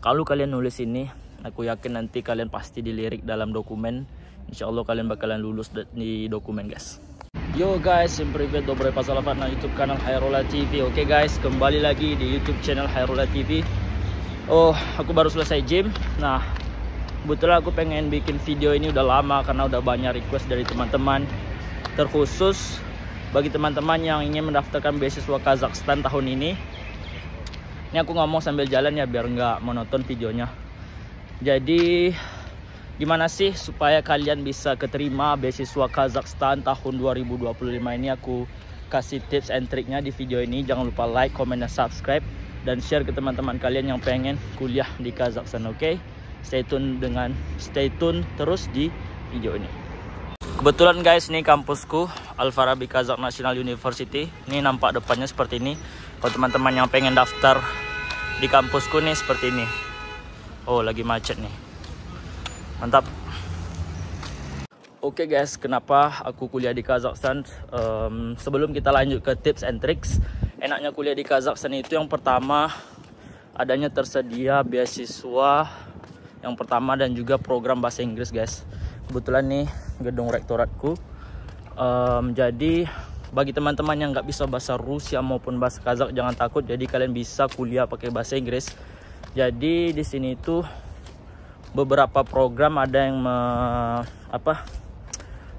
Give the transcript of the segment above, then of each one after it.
kalau kalian nulis ini, aku yakin nanti kalian pasti dilirik dalam dokumen. Insya Allah kalian bakalan lulus di dokumen guys. Yo guys, всем привет, доброе пожаловать на YouTube kanal Khairullah TV. Oke guys, kembali lagi di YouTube channel Khairullah TV. Oh, aku baru selesai gym. Nah, kebetulan aku pengen bikin video ini udah lama karena udah banyak request dari teman-teman. Terkhusus bagi teman-teman yang ingin mendaftarkan beasiswa Kazakhstan tahun ini. Ini aku ngomong sambil jalan ya biar nggak monoton videonya. Jadi gimana sih supaya kalian bisa keterima beasiswa Kazakhstan tahun 2025 ini, aku kasih tips and triknya di video ini. Jangan lupa like, comment, dan subscribe, dan share ke teman-teman kalian yang pengen kuliah di Kazakhstan. Oke? Stay tune terus di video ini. Kebetulan guys, ini kampusku, Al-Farabi Kazakh National University. Ini nampak depannya seperti ini. Kalau teman-teman yang pengen daftar di kampusku nih seperti ini. Oh, lagi macet nih. Mantap. Oke guys, kenapa aku kuliah di Kazakhstan? Sebelum kita lanjut ke tips and tricks, enaknya kuliah di Kazakhstan itu yang pertama, adanya tersedia beasiswa yang pertama dan juga program bahasa Inggris guys. Kebetulan nih gedung rektoratku. Jadi bagi teman-teman yang nggak bisa bahasa Rusia maupun bahasa Kazakh, jangan takut. Jadi kalian bisa kuliah pakai bahasa Inggris. Jadi di sini itu beberapa program ada yang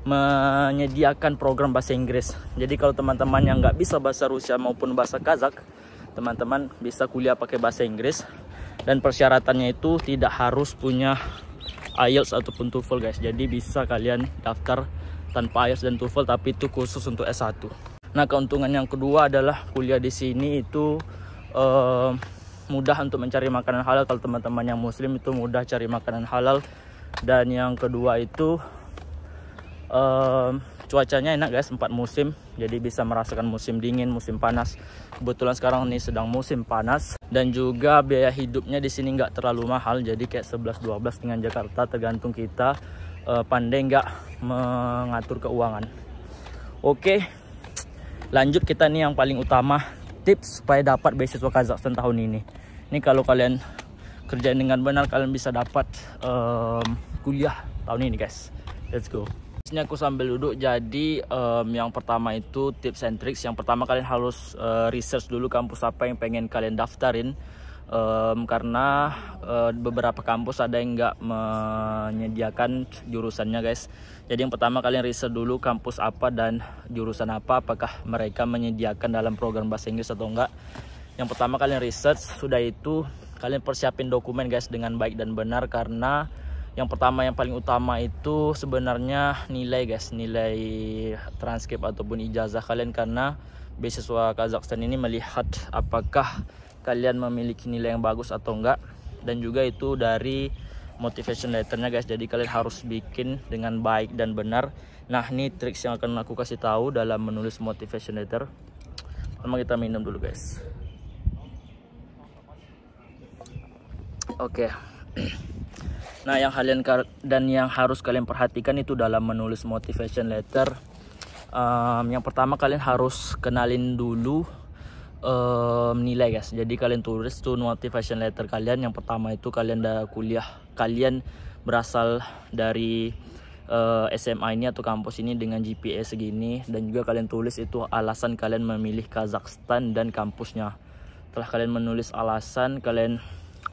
menyediakan program bahasa Inggris. Jadi kalau teman-teman yang nggak bisa bahasa Rusia maupun bahasa Kazakh, teman-teman bisa kuliah pakai bahasa Inggris. Dan persyaratannya itu tidak harus punya IELTS ataupun TOEFL guys. Jadi bisa kalian daftar tanpa IELTS dan TOEFL, tapi itu khusus untuk S1. Nah, keuntungan yang kedua adalah kuliah di sini itu mudah untuk mencari makanan halal. Kalau teman-teman yang muslim itu mudah cari makanan halal. Dan yang kedua itu cuacanya enak guys, 4 musim. Jadi bisa merasakan musim dingin, musim panas. Kebetulan sekarang ini sedang musim panas. Dan juga biaya hidupnya di sini nggak terlalu mahal. Jadi kayak 11-12 dengan Jakarta, tergantung kita pandai nggak mengatur keuangan. Oke, lanjut kita nih yang paling utama, tips supaya dapat beasiswa Kazakhstan tahun ini. Ini kalau kalian kerjain dengan benar, kalian bisa dapat kuliah tahun ini guys. Let's go. Ini aku sambil duduk. Jadi yang pertama itu tips and tricks. Yang pertama, kalian harus research dulu kampus apa yang pengen kalian daftarin. Karena beberapa kampus ada yang nggak menyediakan jurusannya guys. Jadi yang pertama, kalian riset dulu kampus apa dan jurusan apa, apakah mereka menyediakan dalam program bahasa Inggris atau enggak. Yang pertama kalian riset, sudah itu kalian persiapin dokumen guys dengan baik dan benar. Karena yang pertama, yang paling utama itu sebenarnya nilai guys, nilai transkrip ataupun ijazah kalian. Karena beasiswa Kazakhstan ini melihat apakah kalian memiliki nilai yang bagus atau enggak, dan juga itu dari motivation letternya guys. Jadi kalian harus bikin dengan baik dan benar. Nah, ini triks yang akan aku kasih tahu dalam menulis motivation letter. Pertama kita minum dulu guys. Oke. Nah, yang harus kalian perhatikan itu dalam menulis motivation letter. Yang pertama, kalian harus kenalin dulu nilai guys. Jadi kalian tulis tuh motivation letter kalian. Yang pertama itu kalian udah kuliah, kalian berasal dari SMA ini atau kampus ini dengan GPA segini. Dan juga kalian tulis itu alasan kalian memilih Kazakhstan dan kampusnya. Setelah kalian menulis alasan, kalian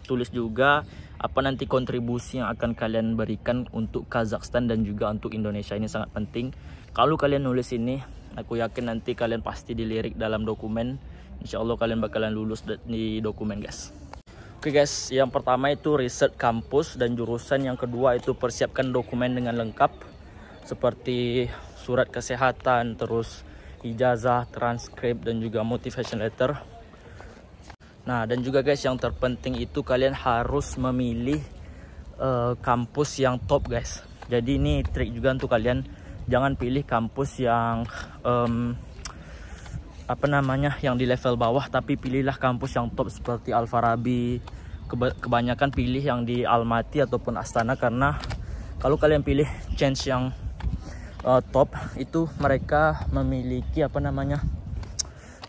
tulis juga apa nanti kontribusi yang akan kalian berikan untuk Kazakhstan dan juga untuk Indonesia. Ini sangat penting. Kalau kalian nulis ini, aku yakin nanti kalian pasti dilirik dalam dokumen. Insya Allah kalian bakalan lulus di dokumen guys. Oke guys, yang pertama itu riset kampus dan jurusan. Yang kedua itu persiapkan dokumen dengan lengkap, seperti surat kesehatan, terus ijazah, transkrip, dan juga motivation letter. Nah, dan juga guys, yang terpenting itu kalian harus memilih kampus yang top guys. Jadi ini trik juga untuk kalian, jangan pilih kampus yang yang di level bawah, tapi pilihlah kampus yang top seperti Al-Farabi. Kebanyakan pilih yang di Almaty ataupun Astana, karena kalau kalian pilih chance yang top itu mereka memiliki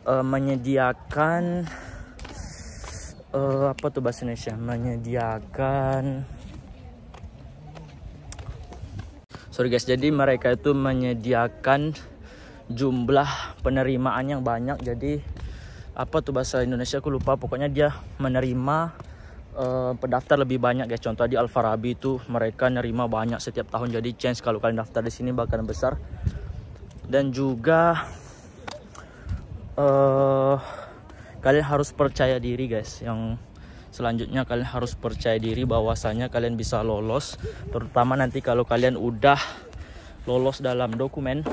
menyediakan apa tuh bahasa Indonesia, menyediakan, sorry guys, jadi mereka itu menyediakan jumlah penerimaan yang banyak. Jadi apa tuh bahasa Indonesia, aku lupa, pokoknya dia menerima pendaftar lebih banyak guys. Contoh di Al-Farabi itu mereka nerima banyak setiap tahun, jadi chance kalau kalian daftar di sini bakalan besar. Dan juga kalian harus percaya diri guys. Yang selanjutnya kalian harus percaya diri bahwasanya kalian bisa lolos, terutama nanti kalau kalian udah lolos dalam dokumen.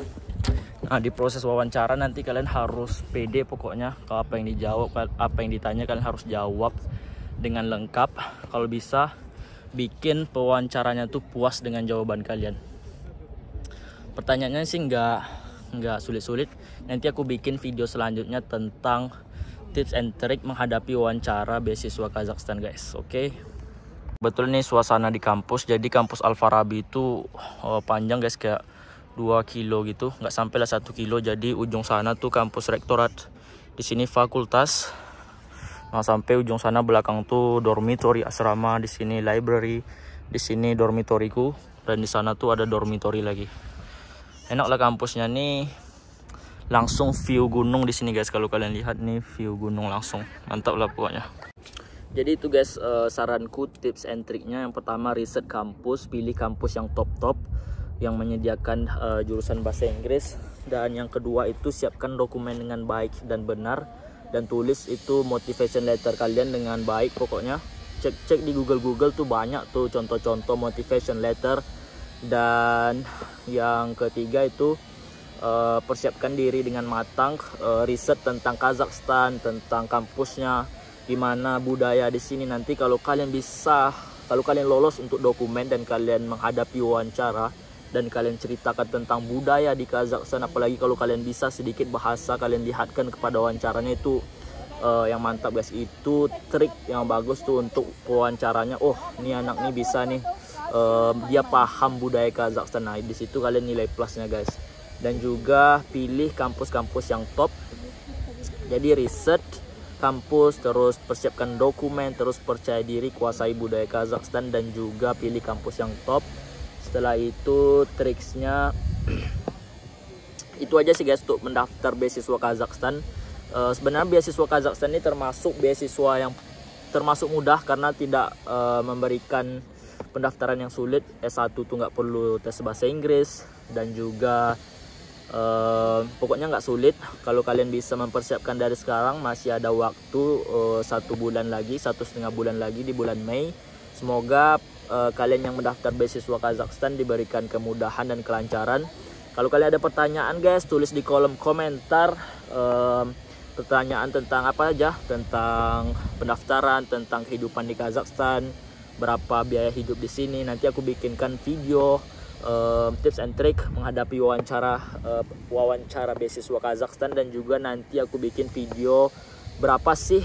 Nah, di proses wawancara nanti kalian harus pede pokoknya. Kalau apa yang dijawab, apa yang ditanya kalian harus jawab dengan lengkap. Kalau bisa bikin pewawancaranya tuh puas dengan jawaban kalian. Pertanyaannya sih nggak sulit-sulit. Nanti aku bikin video selanjutnya tentang tips and trick menghadapi wawancara beasiswa Kazakhstan guys. Oke. Betul nih suasana di kampus. Jadi kampus Al-Farabi itu panjang guys, kayak 2 kilo gitu, nggak sampai lah 1 kilo. Jadi ujung sana tuh kampus rektorat, di sini fakultas. Nah, sampai ujung sana belakang tuh dormitory asrama, di sini library, di sini dormitoriku, dan di sana tuh ada dormitory lagi. Enak lah kampusnya nih, langsung view gunung di sini guys. Kalau kalian lihat nih view gunung langsung, mantap lah pokoknya. Jadi itu guys, saranku tips and triknya. Yang pertama, riset kampus, pilih kampus yang top-top yang menyediakan jurusan bahasa Inggris. Dan yang kedua itu siapkan dokumen dengan baik dan benar, dan tulis itu motivation letter kalian dengan baik. Pokoknya cek di Google tuh banyak tuh contoh-contoh motivation letter. Dan yang ketiga itu persiapkan diri dengan matang, riset tentang Kazakhstan, tentang kampusnya, gimana budaya di sini. Nanti kalau kalian lolos untuk dokumen dan kalian menghadapi wawancara dan kalian ceritakan tentang budaya di Kazakhstan, apalagi kalau kalian bisa sedikit bahasa, kalian lihatkan kepada wawancaranya, itu yang mantap guys. Itu trik yang bagus tuh untuk wawancaranya. Oh, ini anak nih bisa nih, dia paham budaya Kazakhstan. Nah, di situ kalian nilai plusnya guys. Dan juga pilih kampus-kampus yang top. Jadi riset kampus, terus persiapkan dokumen, terus percaya diri, kuasai budaya Kazakhstan, dan juga pilih kampus yang top. Setelah itu triksnya itu aja sih guys untuk mendaftar beasiswa Kazakhstan. Sebenarnya beasiswa Kazakhstan ini termasuk beasiswa yang termasuk mudah karena tidak memberikan pendaftaran yang sulit. S1 tuh nggak perlu tes bahasa Inggris, dan juga pokoknya nggak sulit. Kalau kalian bisa mempersiapkan dari sekarang, masih ada waktu 1 bulan lagi, 1,5 bulan lagi di bulan Mei. Semoga kalian yang mendaftar beasiswa Kazakhstan diberikan kemudahan dan kelancaran. Kalau kalian ada pertanyaan guys, tulis di kolom komentar. Pertanyaan tentang apa aja, tentang pendaftaran, tentang kehidupan di Kazakhstan, berapa biaya hidup di sini. Nanti aku bikinkan video tips and trick menghadapi wawancara beasiswa Kazakhstan, dan juga nanti aku bikin video berapa sih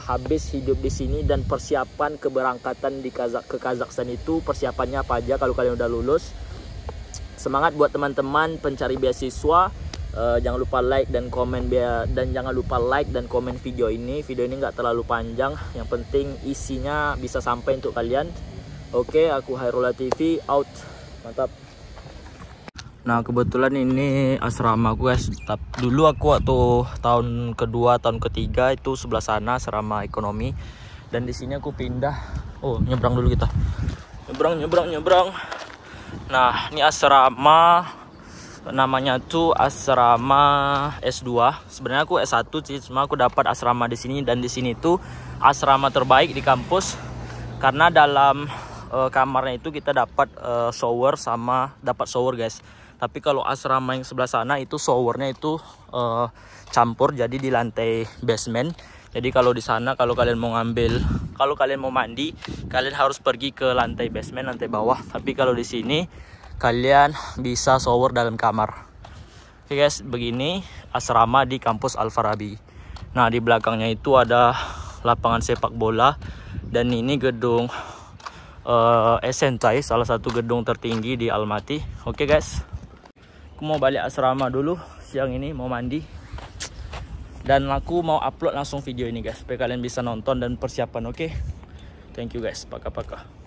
habis hidup di sini, dan persiapan keberangkatan ke Kazakhstan itu persiapannya apa aja kalau kalian udah lulus. Semangat buat teman-teman pencari beasiswa. Jangan lupa like dan komen, dan jangan lupa like dan komen video ini. Video ini nggak terlalu panjang, yang penting isinya bisa sampai untuk kalian. Oke, aku Hairul TV out. Mantap. Nah, kebetulan ini asrama aku guys. Dulu aku waktu tahun kedua, tahun ketiga itu sebelah sana asrama ekonomi, dan di sini aku pindah. Oh, nyebrang dulu kita. Nyebrang. Nah, ini asrama, namanya tuh asrama S2. Sebenarnya aku S1 sih, cuma aku dapat asrama di sini, dan di sini tuh asrama terbaik di kampus karena dalam kamarnya itu kita dapat shower guys. Tapi kalau asrama yang sebelah sana itu showernya itu campur, jadi di lantai basement. Jadi kalau di sana kalau kalian mau mandi, kalian harus pergi ke lantai basement, lantai bawah. Tapi kalau di sini kalian bisa shower dalam kamar. Oke guys, begini asrama di kampus Al-Farabi. Nah, di belakangnya itu ada lapangan sepak bola, dan ini gedung SNTI, salah satu gedung tertinggi di Almaty. Oke guys, aku mau balik asrama dulu siang ini, mau mandi. Dan aku mau upload langsung video ini guys, supaya kalian bisa nonton dan persiapan. Oke, thank you guys, paka-paka.